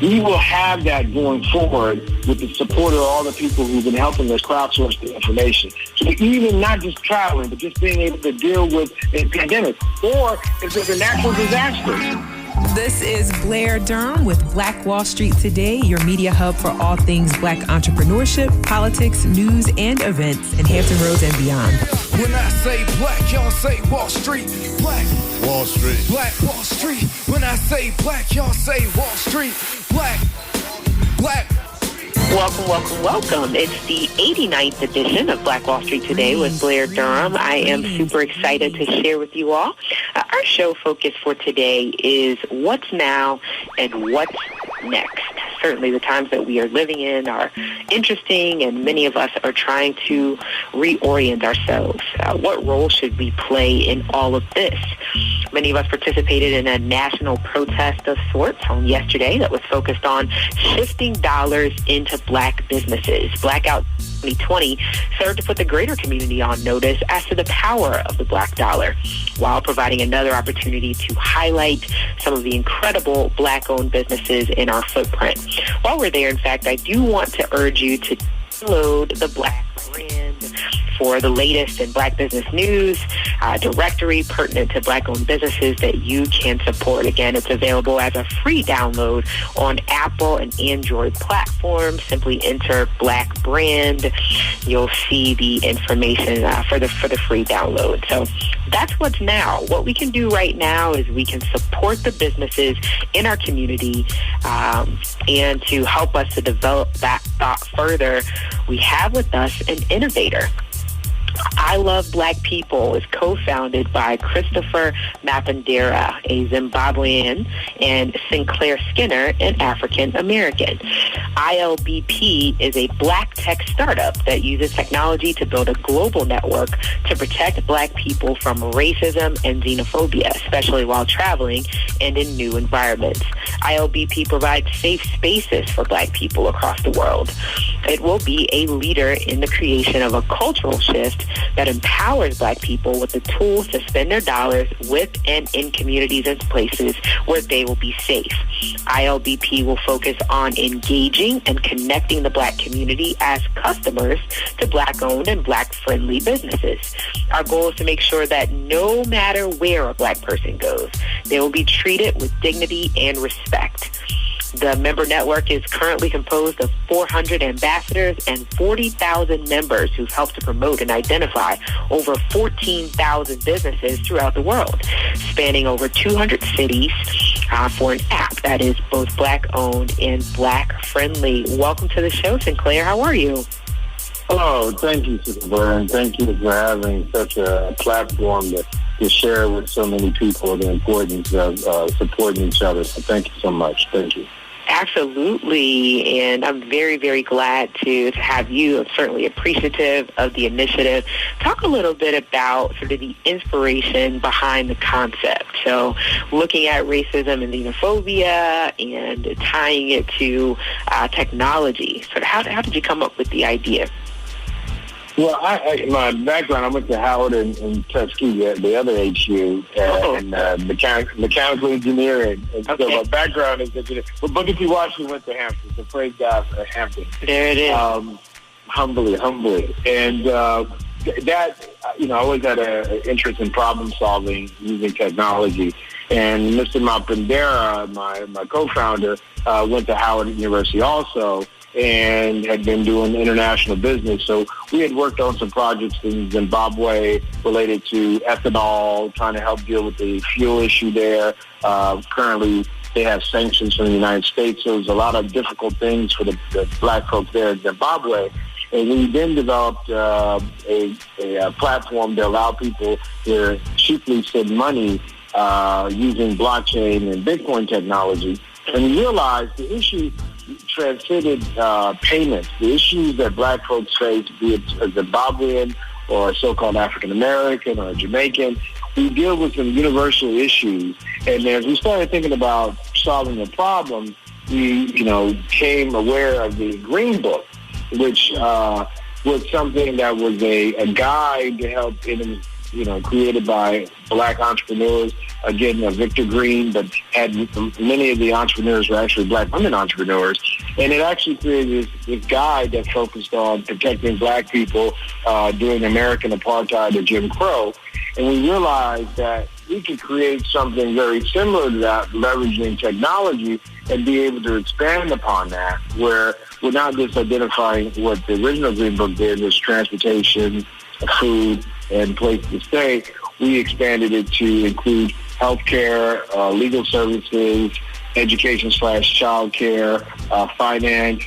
We will have that going forward with the support of all the people who've been helping us crowdsource the information. So even not just traveling, but just being able to deal with a pandemic or if there's a natural disaster. This is Blair Durham with Black Wall Street Today, your media hub for all things Black entrepreneurship, politics, news, and events in Hampton Roads and beyond. When I say black, y'all say Wall Street. Black Wall Street. Black Wall Street. When I say black, y'all say Wall Street. Black. Black. Welcome. It's the 89th edition of Black Wall Street Today with Blair Durham. I am super excited to share with you all. Our show focus for today is what's now and what's next. Certainly the times that we are living in are interesting, and many of us are trying to reorient ourselves. What role should we play in all of this? Many of us participated in a national protest of sorts on yesterday that was focused on shifting dollars into Black businesses. Blackout 2020 served to put the greater community on notice as to the power of the Black dollar, while providing another opportunity to highlight some of the incredible Black-owned businesses in our footprint. While we're there, in fact, I do want to urge you to download the Black brand for the latest in Black business news, directory pertinent to Black-owned businesses that you can support. Again, it's available as a free download on Apple and Android platforms. Simply enter Black brand. You'll see the information for the free download. So that's what's now. What we can do right now is we can support the businesses in our community, and to help us to develop that thought further, we have with us an innovator. I Love Black People is co-founded by Christopher Mapindera, a Zimbabwean, and Sinclair Skinner, an African-American. ILBP is a Black tech startup that uses technology to build a global network to protect Black people from racism and xenophobia, especially while traveling and in new environments. ILBP provides safe spaces for Black people across the world. It will be a leader in the creation of a cultural shift that empowers Black people with the tools to spend their dollars with and in communities and places where they will be safe. ILBP will focus on engaging and connecting the Black community as customers to Black-owned and Black-friendly businesses. Our goal is to make sure that no matter where a Black person goes, they will be treated with dignity and respect. The member network is currently composed of 400 ambassadors and 40,000 members who've helped to promote and identify over 14,000 businesses throughout the world, spanning over 200 cities, for an app that is both Black-owned and Black-friendly. Welcome to the show, Sinclair. How are you? Hello, thank you, Sister Blair, and thank you for having such a platform to share with so many people the importance of supporting each other. So thank you so much. Thank you. Absolutely, and I'm very, very glad to have you. I'm certainly appreciative of the initiative. Talk a little bit about sort of the inspiration behind the concept. So looking at racism and xenophobia and tying it to technology. Sort of how did you come up with the idea? Well, my background, I went to Howard and Tuskegee, the other HU, and mechanical engineering. And okay. So my background is engineering. But Booker T. Washington went to Hampton, so praise God for Hampton. There it is. Humbly. And that, I always had an interest in problem solving using technology. And Mr. Mapindera, my co-founder, went to Howard University also, and had been doing international business. So we had worked on some projects in Zimbabwe related to ethanol, trying to help deal with the fuel issue there. Currently, they have sanctions from the United States, so there's a lot of difficult things for the Black folks there in Zimbabwe. And we then developed a platform to allow people to cheaply send money using blockchain and Bitcoin technology. And we realized the issue transcended payments. The issues that Black folks face, be it a Zimbabwean or a so-called African-American or a Jamaican, we deal with some universal issues. And as we started thinking about solving the problem, we, became aware of the Green Book, which was something that was a guide to help created by Black entrepreneurs. Again, Victor Green, but had many of the entrepreneurs were actually Black women entrepreneurs. And it actually created this guide that focused on protecting Black people during American apartheid or Jim Crow. And we realized that we could create something very similar to that, leveraging technology, and be able to expand upon that, where we're not just identifying what the original Green Book did, was transportation, food, and place to stay. We expanded it to include healthcare, legal services, education/child care, finance,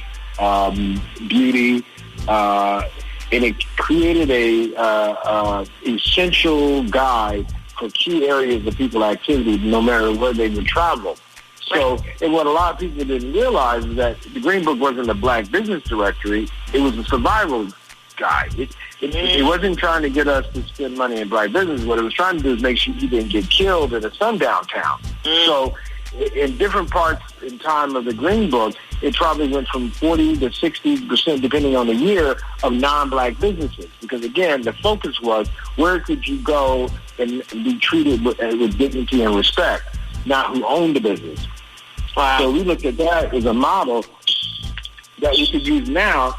beauty, and it created a essential guide for key areas of people activity, no matter where they would travel. So, and what a lot of people didn't realize is that the Green Book wasn't a Black business directory; it was a survival guide. It wasn't trying to get us to spend money in Black business. What it was trying to do is make sure you didn't get killed in a sundown town. So, in different parts in time of the Green Book, it probably went from 40 to 60%, depending on the year, of non-Black businesses. Because again, the focus was, where could you go and be treated with dignity and respect, not who owned the business. Wow. So we looked at that as a model that we could use now,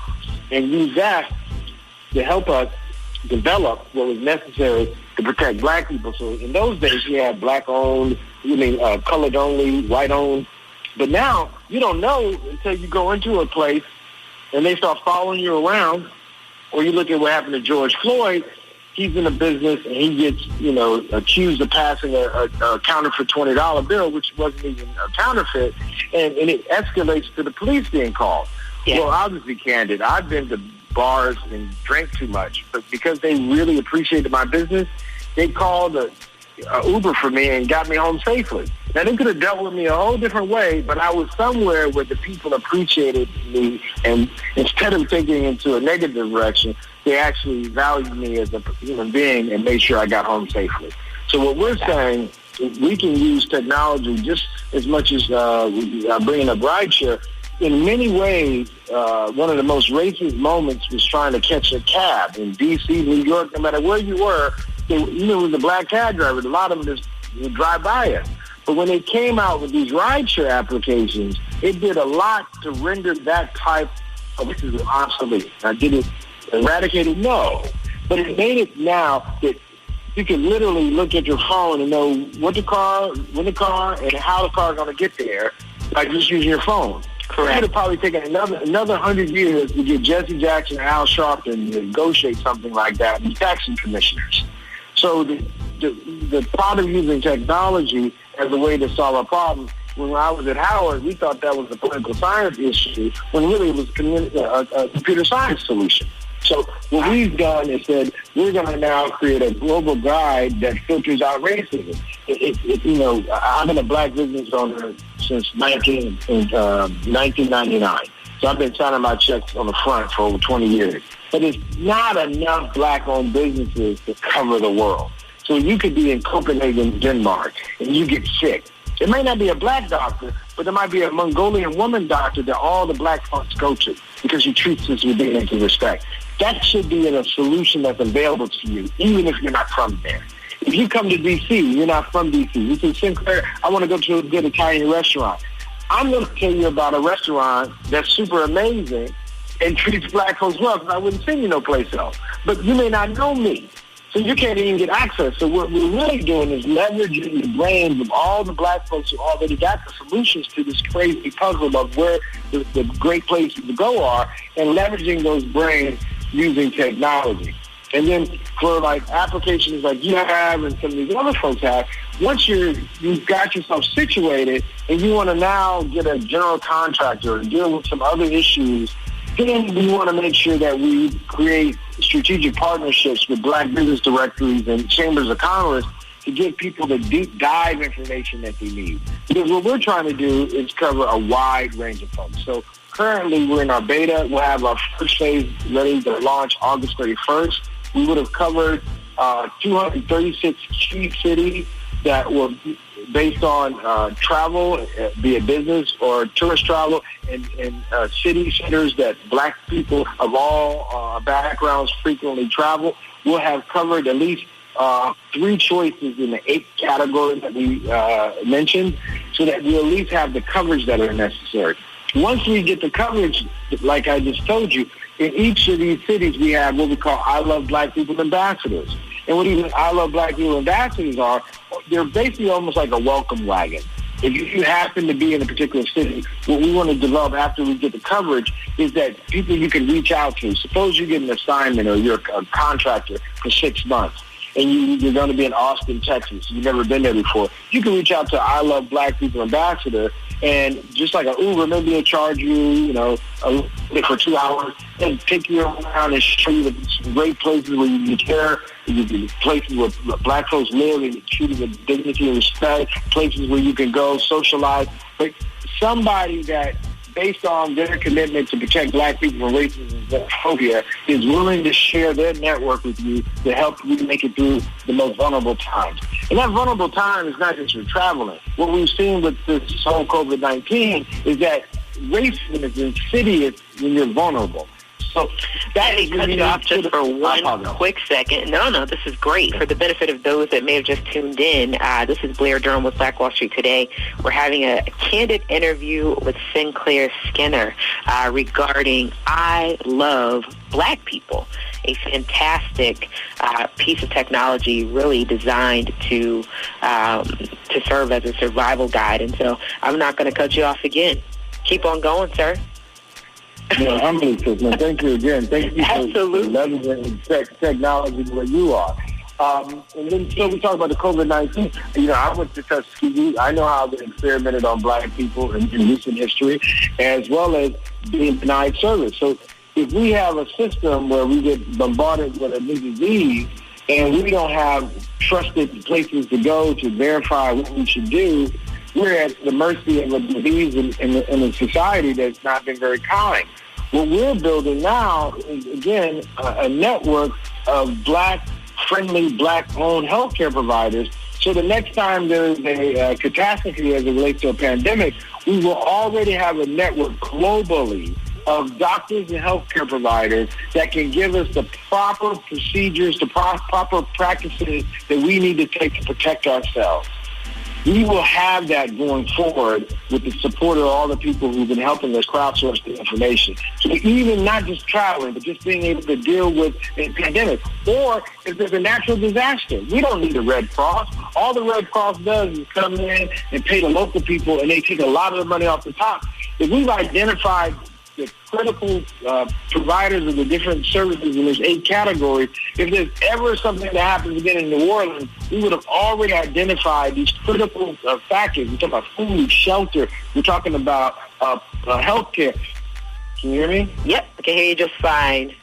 and use that to help us develop what was necessary to protect Black people. So in those days, we had Black-owned, colored-only, white-owned. But now, you don't know until you go into a place and they start following you around, or you look at what happened to George Floyd. He's in a business and he gets, accused of passing a counterfeit $20 bill, which wasn't even a counterfeit, and it escalates to the police being called. Yeah. Well, I'll just be candid. I've been to bars and drank too much, but because they really appreciated my business, they called a Uber for me and got me home safely. Now, they could have dealt with me a whole different way, but I was somewhere where the people appreciated me, and instead of taking it into a negative direction, they actually valued me as a human being and made sure I got home safely. So what we're saying is we can use technology just as much as bringing up rideshare. In many ways, one of the most racist moments was trying to catch a cab in D.C., New York, no matter where you were. Even with the Black cab drivers, a lot of them just would drive by us. But when they came out with these rideshare applications, it did a lot to render that type of business obsolete. Now, did it eradicate it? No. But it made it now that you can literally look at your phone and know when the car, and how the car is going to get there by just using your phone. Correct. It would have probably taken another 100 years to get Jesse Jackson and Al Sharpton to negotiate something like that with taxi commissioners. So the thought of using technology as a way to solve a problem, when I was at Howard, we thought that was a political science issue, when really it was a computer science solution. So what we've done is said, we're going to now create a global guide that filters out racism. I've been a Black business owner since 1999. So I've been signing my checks on the front for over 20 years. But it's not enough Black-owned businesses to cover the world. So you could be in Copenhagen, Denmark, and you get sick. It may not be a Black doctor, but there might be a Mongolian woman doctor that all the Black folks go to because she treats us with dignity and respect. That should be a solution that's available to you, even if you're not from there. If you come to D.C., you're not from D.C. You say, Sinclair, I want to go to a good Italian restaurant. I'm going to tell you about a restaurant that's super amazing and treats Black folks well, because I wouldn't send you no place else. But you may not know me, so you can't even get access. So what we're really doing is leveraging the brains of all the Black folks who already got the solutions to this crazy puzzle of where the great places to go are, and leveraging those brains using technology. And then for applications like you have and some of these other folks have, once you've got yourself situated and you want to now get a general contractor and deal with some other issues, then we want to make sure that we create strategic partnerships with Black business directories and chambers of commerce to give people the deep dive information that they need. Because what we're trying to do is cover a wide range of folks. So currently we're in our beta. We'll have our first phase ready to launch August 31st. We would have covered 236 key cities that were based on travel, be it business or tourist travel, and city centers that Black people of all backgrounds frequently travel. We'll have covered at least 3 choices in the 8 categories that we mentioned, so that we at least have the coverage that are necessary. Once we get the coverage, like I just told you, in each of these cities we have what we call I Love Black People ambassadors. And what even I Love Black People ambassadors are, they're basically almost like a welcome wagon. If you happen to be in a particular city, what we want to develop after we get the coverage is that people you can reach out to. Suppose you get an assignment or you're a contractor for 6 months and you're going to be in Austin, Texas. You've never been there before. You can reach out to I Love Black People ambassador, and just like an Uber, maybe they'll charge you, for 2 hours and take you around and show you the great places where you can care, places where black folks live and treated with dignity and respect, places where you can go socialize. But somebody that, based on their commitment to protect black people from racism and xenophobia, is willing to share their network with you to help you make it through the most vulnerable times. And that vulnerable time is not just for traveling. What we've seen with this whole COVID-19 is that racism is insidious when you're vulnerable. So that is cut you off just for one quick second. No, this is great. For the benefit of those that may have just tuned in, this is Blair Durham with Black Wall Street Today. We're having a candid interview with Sinclair Skinner regarding I Love Black People, a fantastic piece of technology really designed to serve as a survival guide. And so I'm not going to cut you off again. Keep on going, sir. Yeah, I'm man. Thank you again. Thank you for leveraging technology the way you are. And then so we talk about the COVID-19. I went to Tuskegee. I know how they experimented on black people in recent history, as well as being denied service. So if we have a system where we get bombarded with a new disease and we don't have trusted places to go to verify what we should do, we're at the mercy of a disease in a society that's not been very kind. What we're building now is, again, a network of black-friendly, black-owned healthcare providers. So the next time there's a catastrophe as it relates to a pandemic, we will already have a network globally of doctors and healthcare providers that can give us the proper procedures, the proper practices that we need to take to protect ourselves. We will have that going forward with the support of all the people who've been helping us crowdsource the information. So even not just traveling, but just being able to deal with a pandemic. Or if there's a natural disaster, we don't need the Red Cross. All the Red Cross does is come in and pay the local people, and they take a lot of the money off the top. If we've identified the critical providers of the different services in those 8 categories, if there's ever something that happens again in New Orleans, we would have already identified these critical factors. We're talking about food, shelter. We're talking about health care. Can you hear me? Yep, I can hear you just fine.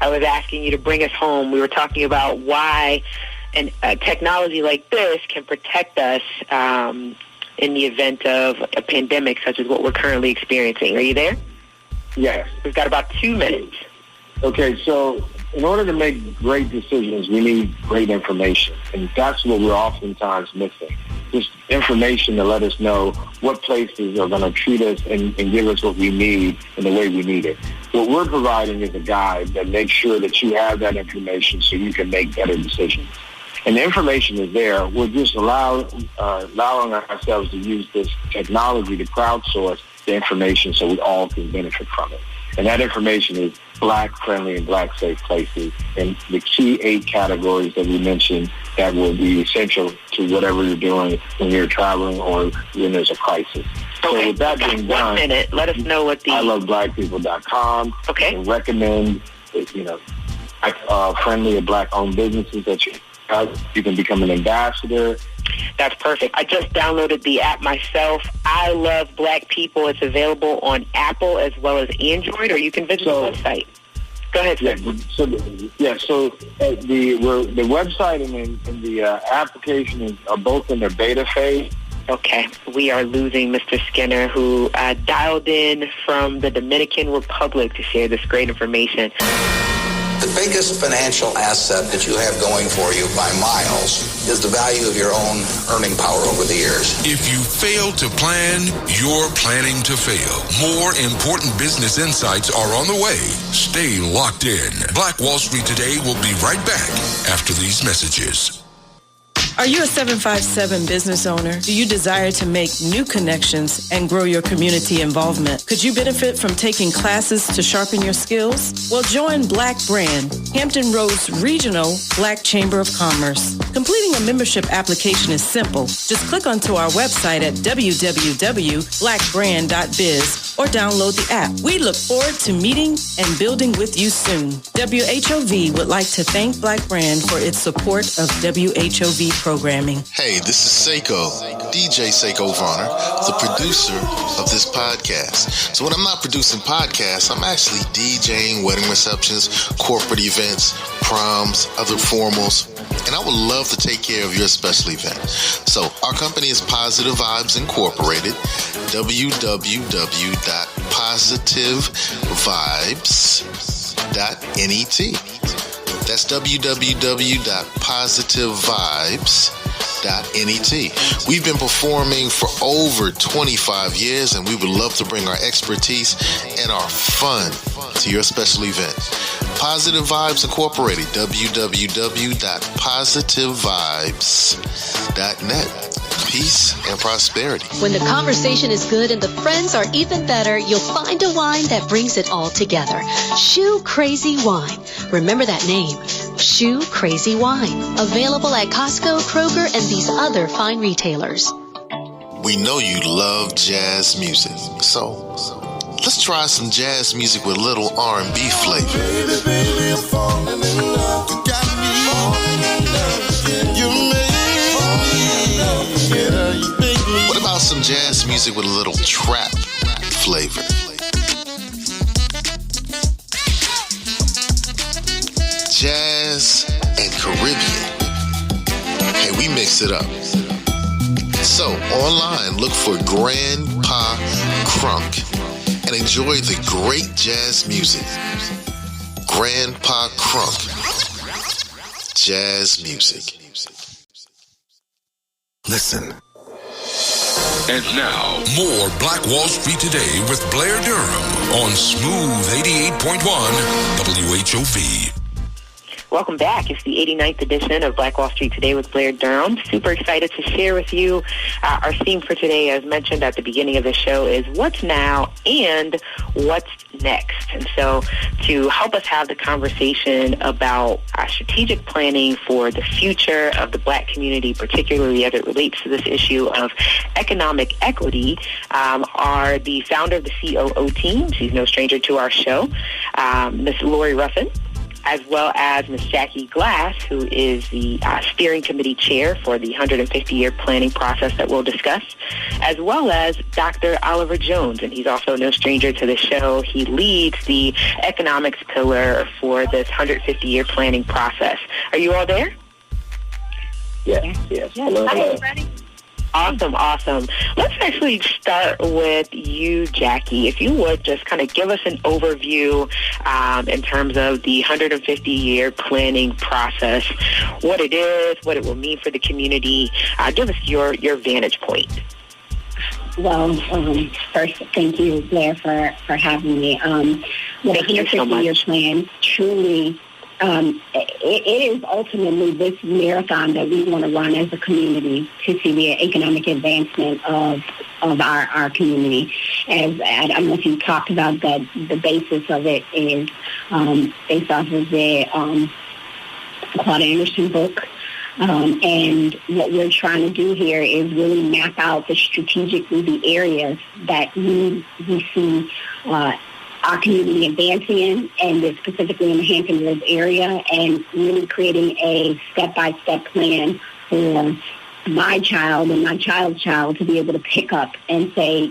I was asking you to bring us home. We were talking about why technology like this can protect us in the event of a pandemic such as what we're currently experiencing. Are you there? Yes. We've got about 2 minutes. Okay, so in order to make great decisions, we need great information. And that's what we're oftentimes missing. Just information to let us know what places are going to treat us and give us what we need in the way we need it. What we're providing is a guide that makes sure that you have that information so you can make better decisions. And the information is there. We're just allowing ourselves to use this technology to crowdsource the information so we all can benefit from it. And that information is black-friendly and black-safe places in the key 8 categories that we mentioned that will be essential to whatever you're doing when you're traveling or when there's a crisis. Okay. So with that being done, 1 minute. Let us know what the iloveblackpeople.com. Okay. And recommend, friendly and black-owned businesses that you can become an ambassador. That's perfect. I just downloaded the app myself. I Love Black People. It's available on Apple as well as Android, or you can visit the website. Go ahead, sir. So the website and the application are both in their beta phase. Okay. We are losing Mr. Skinner, who dialed in from the Dominican Republic to share this great information. The biggest financial asset that you have going for you by miles is the value of your own earning power over the years. If you fail to plan, you're planning to fail. More important business insights are on the way. Stay locked in. Black Wall Street Today will be right back after these messages. Are you a 757 business owner? Do you desire to make new connections and grow your community involvement? Could you benefit from taking classes to sharpen your skills? Well, join Black Brand, Hampton Roads Regional Black Chamber of Commerce. Completing a membership application is simple. Just click onto our website at www.blackbrand.biz or download the app. We look forward to meeting and building with you soon. WHOV would like to thank Black Brand for its support of WHOV programming. Hey, this is Seiko, DJ Seiko Varner, the producer of this podcast. So when I'm not producing podcasts, I'm actually DJing wedding receptions, corporate events, proms, other formals, and I would love to take care of your special event. So our company is Positive Vibes Incorporated, www.positivevibes.net. That's www.positivevibes.net. We've been performing for over 25 years, and we would love to bring our expertise and our fun to your special event. Positive Vibes Incorporated, www.positivevibes.net. Peace and prosperity. When the conversation is good and the friends are even better, you'll find a wine that brings it all together. Shoe Crazy Wine. Remember that name. Shoe Crazy Wine. Available at Costco, Kroger, and these other fine retailers. We know you love jazz music, so let's try some jazz music with a little R&B flavor. Baby, baby, I'm falling in love. You got me falling in love. You make What about some jazz music with a little trap flavor? Jazz and Caribbean. Hey, we mix it up. So, online, look for Grandpa Crunk and enjoy the great jazz music. Grandpa Crunk. Jazz music. Listen. And now, more Black Wall Street Today with Blair Durham on Smooth 88.1 WHOV. Welcome back. It's the 89th edition of Black Wall Street Today with Blair Durham. Super excited to share with you our theme for today, as mentioned at the beginning of the show, is what's now and what's next. And so to help us have the conversation about strategic planning for the future of the Black community, particularly as it relates to this issue of economic equity, are the founder of the COO team. She's no stranger to our show, Ms. Lori Ruffin, as well as Ms. Jackie Glass, who is the steering committee chair for the 150-year planning process that we'll discuss, as well as Dr. Oliver Jones, and he's also no stranger to the show. He leads the economics pillar for this 150-year planning process. Are you all there? Yes. Hello. Hi, everybody. Awesome. Let's actually start with you, Jackie. If you would just kind of give us an overview in terms of the 150-year planning process, what it is, what it will mean for the community. Give us your vantage point. Well, first, thank you, Blair, for having me. The 150-year plan truly, it is ultimately this marathon that we want to run as a community to see the economic advancement of our community. As I don't know if you talked about that, the basis of it is based off of the Claude Anderson book. And what we're trying to do here is really map out strategically the areas that we see our community advancing in, and specifically in the Hampton Roads area, and really creating a step-by-step plan for my child and my child's child to be able to pick up and say,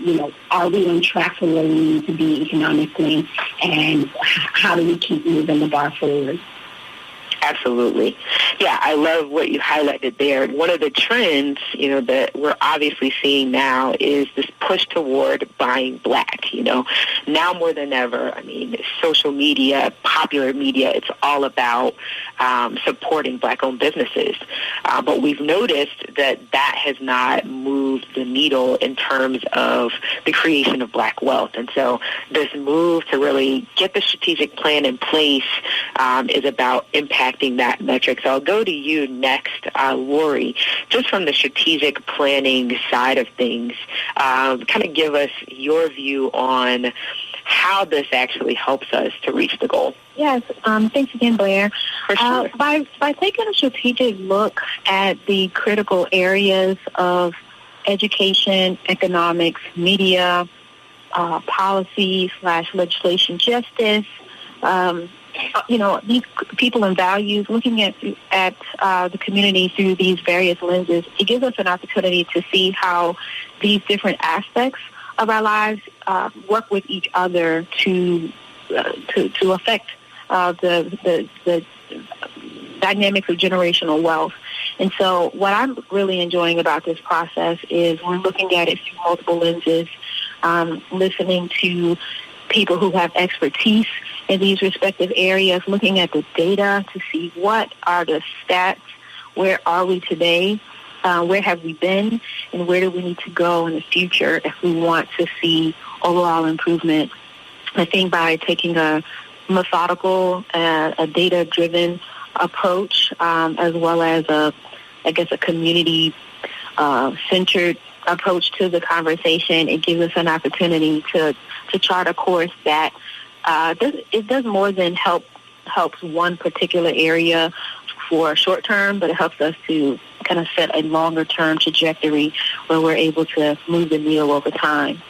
are we on track for where we need to be economically, and how do we keep moving the bar forward? Absolutely. Yeah, I love what you highlighted there. One of the trends, that we're obviously seeing now is this push toward buying Black, Now more than ever, social media, popular media, it's all about supporting Black-owned businesses. But we've noticed that has not moved the needle in terms of the creation of Black wealth. And so this move to really get the strategic plan in place is about impacting that metric. So I'll go to you next, Lori, just from the strategic planning side of things, kind of give us your view on how this actually helps us to reach the goal. Yes, thanks again, Blair. For sure. By taking a strategic look at the critical areas of education, economics, media, policy/legislation, justice, these people and values, looking at the community through these various lenses, it gives us an opportunity to see how these different aspects of our lives work with each other to affect the dynamics of generational wealth. And so what I'm really enjoying about this process is we're looking at it through multiple lenses, listening to people who have expertise in these respective areas, looking at the data to see what are the stats, where are we today, where have we been, and where do we need to go in the future if we want to see overall improvement. I think by taking a methodical, a data-driven approach, as well as a community-centered approach to the conversation, it gives us an opportunity to chart a course that it does more than helps one particular area for a short term, but it helps us to kind of set a longer term trajectory where we're able to move the needle over time.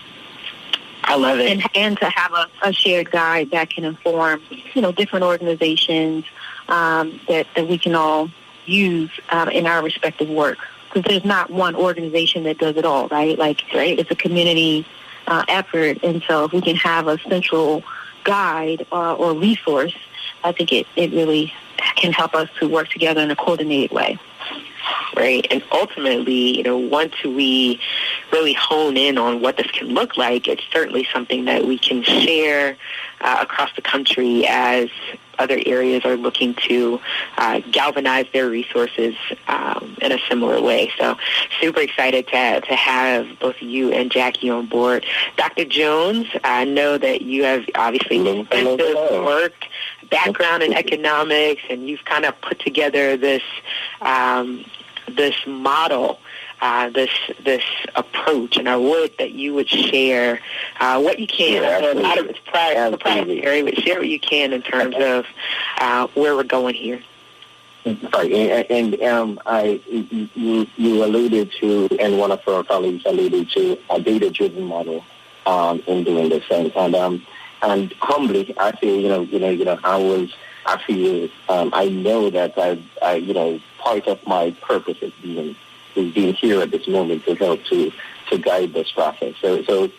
I love it. And to have a shared guide that can inform, different organizations that we can all use in our respective work. Because there's not one organization that does it all, right? It's a community effort. And so if we can have a central guide or resource, I think it really can help us to work together in a coordinated way. Right. And ultimately, once we really hone in on what this can look like, it's certainly something that we can share across the country as other areas are looking to galvanize their resources in a similar way. So super excited to have both you and Jackie on board. Dr. Jones, I know that you have obviously extensive work, background in economics, and you've kind of put together this model, this approach, and I would that you would share what you can. A lot of it's proprietary, but share what you can in terms of where we're going here. Right, and you alluded to, and one of our colleagues alluded to, a data-driven model in doing this, and humbly, I feel I know that part of my purpose is being here at this moment to help to guide this process. So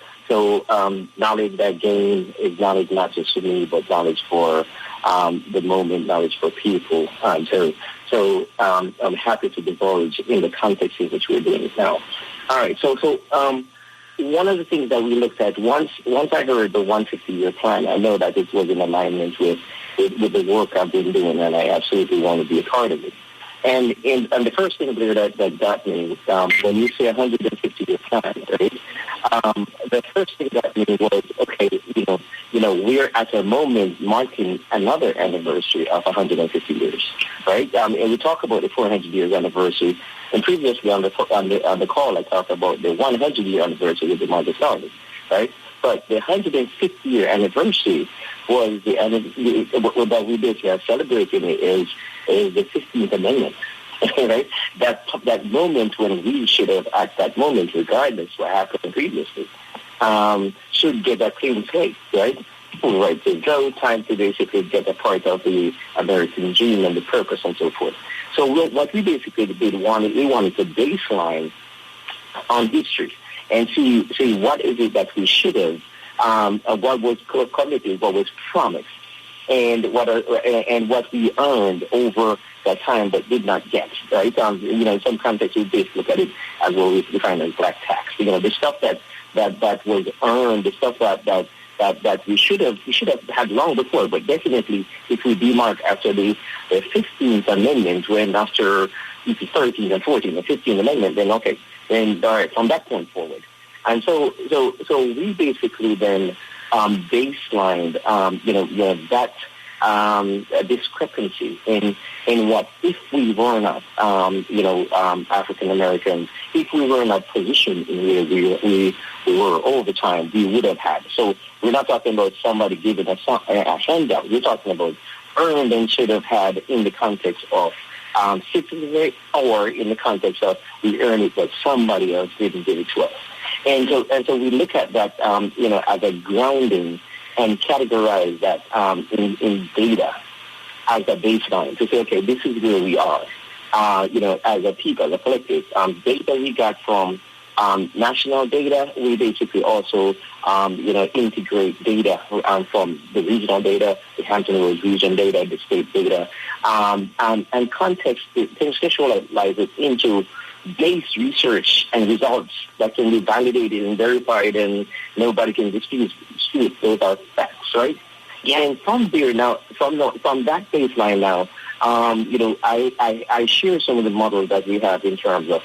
knowledge that gain is knowledge not just for me, but knowledge for the moment, knowledge for people. So I'm happy to divulge in the context in which we're doing it now. All right. So one of the things that we looked at once I heard the 150-year plan, I know that it was in alignment with the work I've been doing, and I absolutely want to be a part of it. And the first thing, Blair, that got me, when you say 150-year plan, right? The first thing that got me was, okay, we're at a moment marking another anniversary of 150 years, right? And we talk about the 400 years anniversary. And previously on the call, I talked about the 100-year anniversary with the Montessori, right? But the 150-year anniversary was that we basically are celebrating is the 15th Amendment, right? That moment when we should have, at that moment, regardless what happened previously, should get a clean slate, right? Right to go, time to basically get a part of the American dream and the purpose and so forth. So what we basically did, we wanted to baseline on history and see what is it that we should have, what was committed, what was promised, and what we earned over that time but did not get, right? In some contexts, we basically look at it as what we define as black tax. The stuff that was earned, the stuff that we should have had long before, but definitely if we demark after the 15th Amendment, when after the 13th and 14th and 15th Amendment, then okay, then all right, from that point forward. And so we basically then baselined, that discrepancy in what if we were not, African Americans, if we were in a position in where we were all the time, we would have had. So we're not talking about somebody giving us a handout. We're talking about earned and should have had in the context of citizenry, or in the context of we earned it but somebody else didn't give it to us. And so we look at that, as a grounding and categorize that in data as a baseline to say, okay, this is where we are, as a people, as a collective. Data we got from national data, we basically also, integrate data from the regional data, the Hampton Roads region data, the state data, and contextualize it into base research and results that can be validated and verified, and nobody can dispute those are facts, right? Yeah. And from there now, from that baseline now, I share some of the models that we have in terms of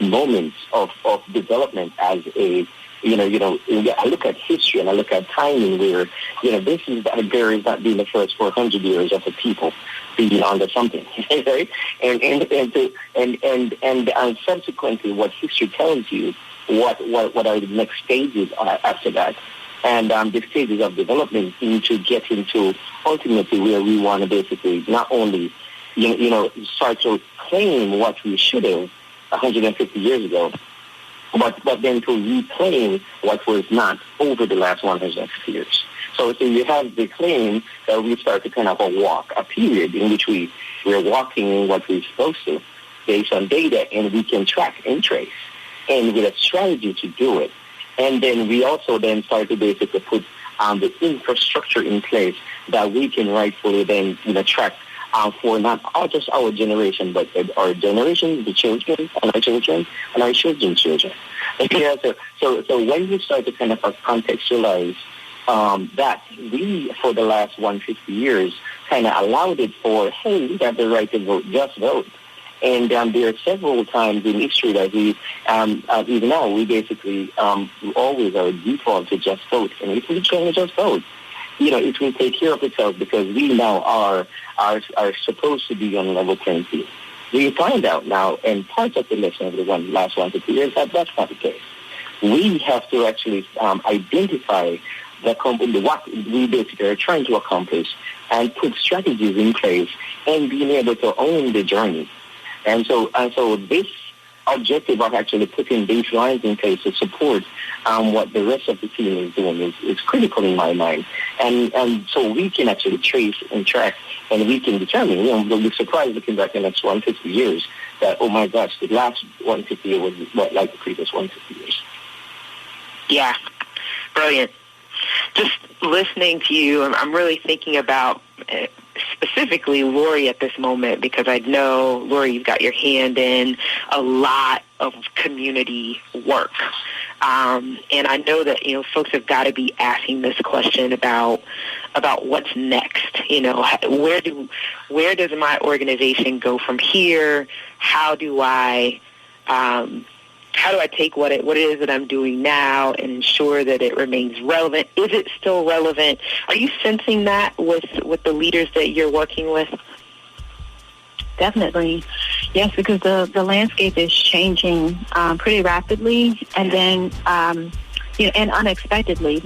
moments of development as a, I look at history and I look at timing where, this is there is not being the first 400 years of the people being under something, right? And subsequently, what history tells you, what are the next stages are after that, and the stages of development to get into ultimately where we want to basically not only, start to claim what we should have 150 years ago, but then to reclaim what was not over the last 150 years. So you have the claim that we start to kind of a period in which we're walking in what we're supposed to based on data, and we can track and trace, and with a strategy to do it. And then we also then start to basically put the infrastructure in place that we can rightfully then track for not just our generation, but our generation, the children, and our children, and our children's children. Okay, so when you start to kind of contextualize that, we, for the last 150 years, kind of allowed it for, hey, we got the right to vote, just vote. And there are several times in history that we, even now, we basically always are default to just vote. And if we can just vote, it will take care of itself, because we now are supposed to be on a level playing field. We find out now, and part of the lesson of the last 150 years, that that's not the case. We have to actually identify what we basically are trying to accomplish and put strategies in place and being able to own the journey. And so this objective of actually putting baselines in place to support what the rest of the team is doing is critical in my mind. And so we can actually trace and track, and we can determine, we'll be surprised looking back the next 150 years that, oh my gosh, the last 150 years was what like the previous 150 years. Yeah, brilliant. Just listening to you, I'm really thinking about specifically Lori at this moment, because I know, Lori, you've got your hand in a lot of community work. And I know that, folks have got to be asking this question about what's next. Where does my organization go from here? How do I take what it is that I'm doing now and ensure that it remains relevant? Is it still relevant? Are you sensing that with the leaders that you're working with? Definitely. Yes, because the landscape is changing pretty rapidly, and then and unexpectedly.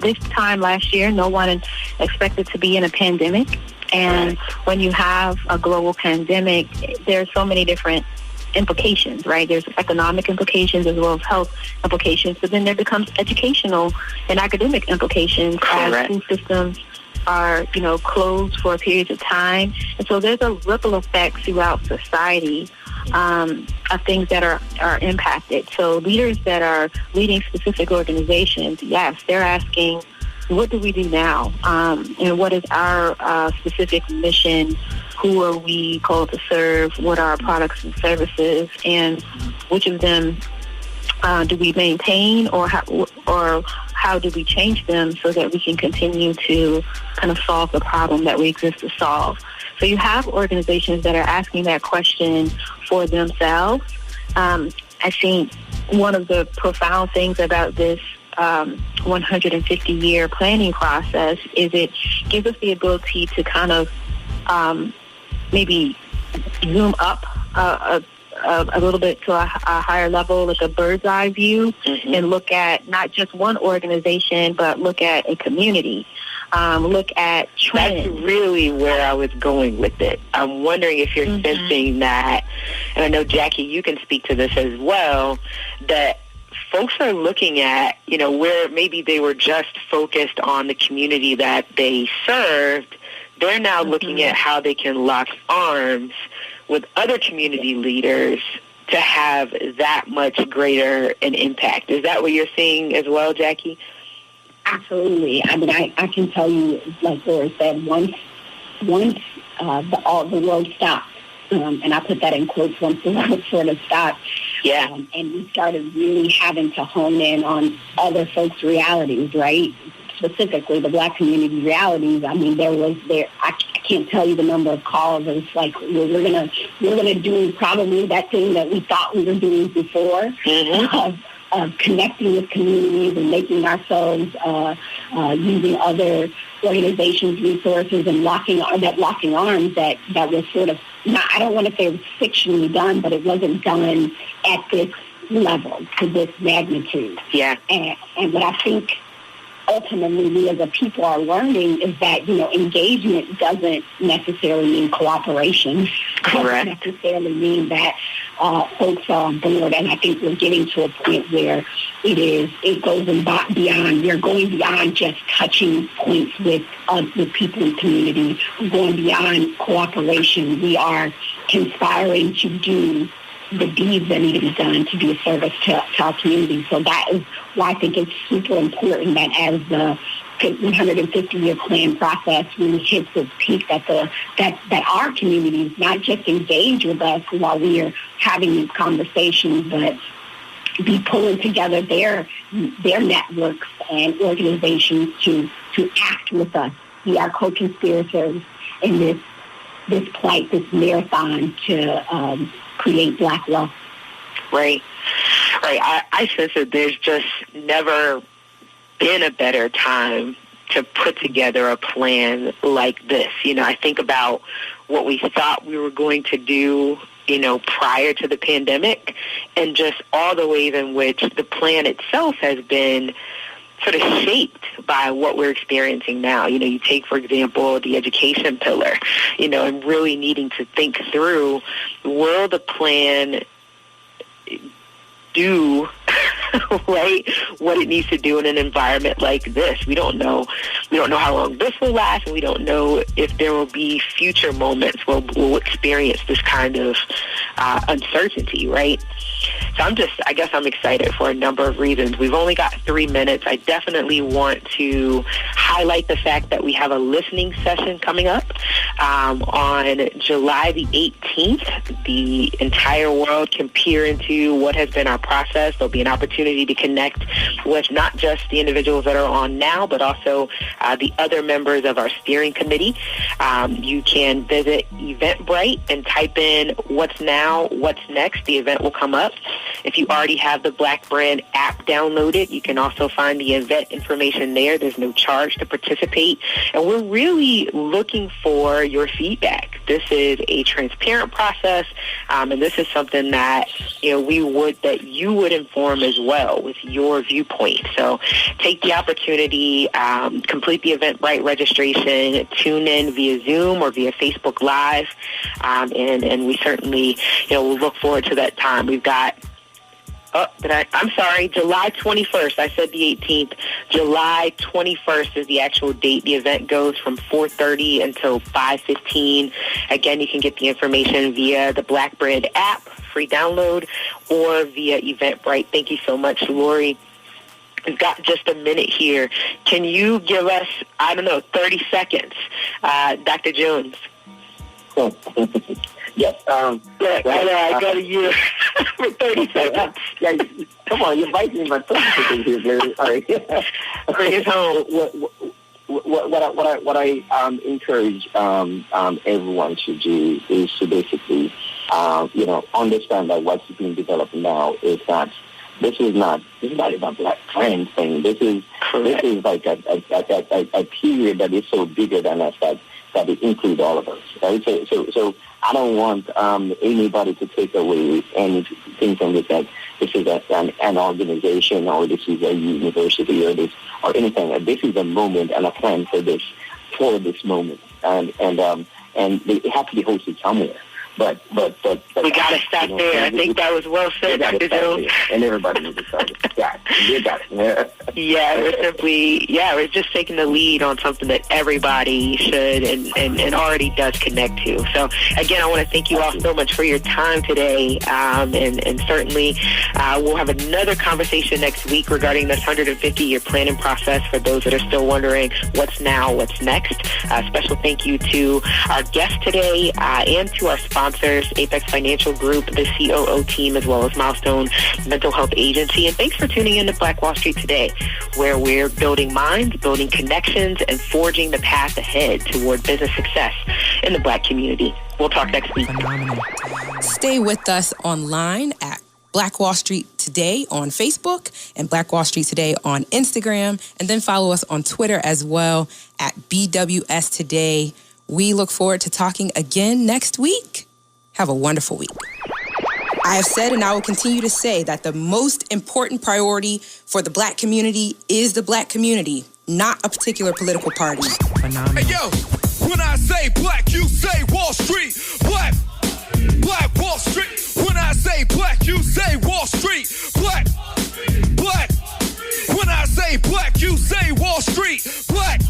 This time last year, no one expected to be in a pandemic, and when you have a global pandemic, there's so many different implications, right? There's economic implications as well as health implications, but then there becomes educational and academic implications. Correct. As school systems are, closed for periods of time. And so there's a ripple effect throughout society of things that are impacted. So leaders that are leading specific organizations, yes, they're asking what do we do now? And what is our specific mission? Who are we called to serve? What are our products and services? And which of them do we maintain, or how do we change them so that we can continue to kind of solve the problem that we exist to solve? So you have organizations that are asking that question for themselves. I think one of the profound things about this 150-year planning process is it gives us the ability to kind of maybe zoom up a little bit to a higher level, like a bird's eye view, and look at not just one organization, but look at a community. Look at trends. That's really where I was going with it. I'm wondering if you're sensing that, and I know, Jackie, you can speak to this as well, that folks are looking at, where maybe they were just focused on the community that they served, they're now looking at how they can lock arms with other community leaders to have that much greater an impact. Is that what you're seeing as well, Jackie? Absolutely. I mean, I can tell you, like Laura said, once the world stopped, and I put that in quotes, once the world sort of stopped, and we started really having to hone in on other folks' realities, right? Specifically the Black community realities. I mean, I can't tell you the number of calls. It was like, we're gonna do probably that thing that we thought we were doing before, of connecting with communities and making ourselves using other organizations' resources and locking arms that was sort of not, I don't want to say it was fictionally done, but it wasn't done at this level, to this magnitude. Yeah. And what I think ultimately we as a people are learning is that, engagement doesn't necessarily mean cooperation. Correct. Doesn't necessarily mean that folks are on board. And I think we're getting to a point where it goes beyond, we're going beyond just touching points with people in community. We're going beyond cooperation. We are conspiring to do the deeds that need to be done to be a service to our community. So that is why I think it's super important that as the 150-year plan process really hits its peak, that our communities not just engage with us while we are having these conversations, but be pulling together their networks and organizations to act with us, be our co-conspirators in this plight, this marathon to create Black wealth. Right. I sense that there's just never been a better time to put together a plan like this. I think about what we thought we were going to do, prior to the pandemic, and just all the ways in which the plan itself has been sort of shaped by what we're experiencing now. You take, for example, the education pillar, and really needing to think through, will the plan do right what it needs to do in an environment like this? We don't know how long this will last, and we don't know if there will be future moments where we'll experience this kind of uncertainty, right? So I guess I'm excited for a number of reasons. We've only got 3 minutes. I definitely want to highlight the fact that we have a listening session coming up on July the 18th. The entire world can peer into what has been our process. There'll be an opportunity to connect with not just the individuals that are on now, but also the other members of our steering committee. You can visit Eventbrite and type in what's now, what's next. The event will come up. If you already have the Black Brand app downloaded, you can also find the event information there. There's no charge to participate. And we're really looking for your feedback. This is a transparent process, and this is something that that you would inform as well with your viewpoint. So take the opportunity, complete the Eventbrite registration, tune in via Zoom or via Facebook Live, and we certainly will look forward to that time. We've got I'm sorry, July 21st. I said the 18th. July 21st is the actual date. The event goes from 4:30 until 5:15. Again, you can get the information via the Black Brand app, free download, or via Eventbrite. Thank you so much, Lori. We've got just a minute here. Can you give us, 30 seconds? Dr. Jones. Yes. I got a year for 30 seconds. Yeah, come on, you're biting me by 30 seconds here, Larry. All right. Bring it home. What I encourage everyone to do is to basically, understand that what's being developed now is that this is not a Black trans thing. This is like a period that is so bigger than us that it includes all of us. Right? So I don't want anybody to take away anything from this, that this is an organization or this is a university or anything. This is a moment and a plan for this moment, and it has to be hosted somewhere. But we got to stop there. I think that was well said, Dr. Jones. And everybody was excited. Yeah, you got it. Yeah, we're just taking the lead on something that everybody should and already does connect to. So, again, I want to thank you all so much for your time today. And certainly we'll have another conversation next week regarding this 150-year planning process for those that are still wondering what's now, what's next. Special thank you to our guest today and to our sponsors, Apex Financial Group, the COO team, as well as Milestone Mental Health Agency. And thanks for tuning in to Black Wall Street Today, where we're building minds, building connections, and forging the path ahead toward business success in the Black community. We'll talk next week. Phenomenal. Stay with us online at Black Wall Street Today on Facebook and Black Wall Street Today on Instagram. And then follow us on Twitter as well at BWST Today. We look forward to talking again next week. Have a wonderful week. I have said and I will continue to say that the most important priority for the Black community is the Black community, not a particular political party. Phenomenal. Hey, yo, when I say Black, you say Wall Street. Black Wall Street. When I say Black, you say Wall Street. Black. When I say Black, you say Wall Street. Black.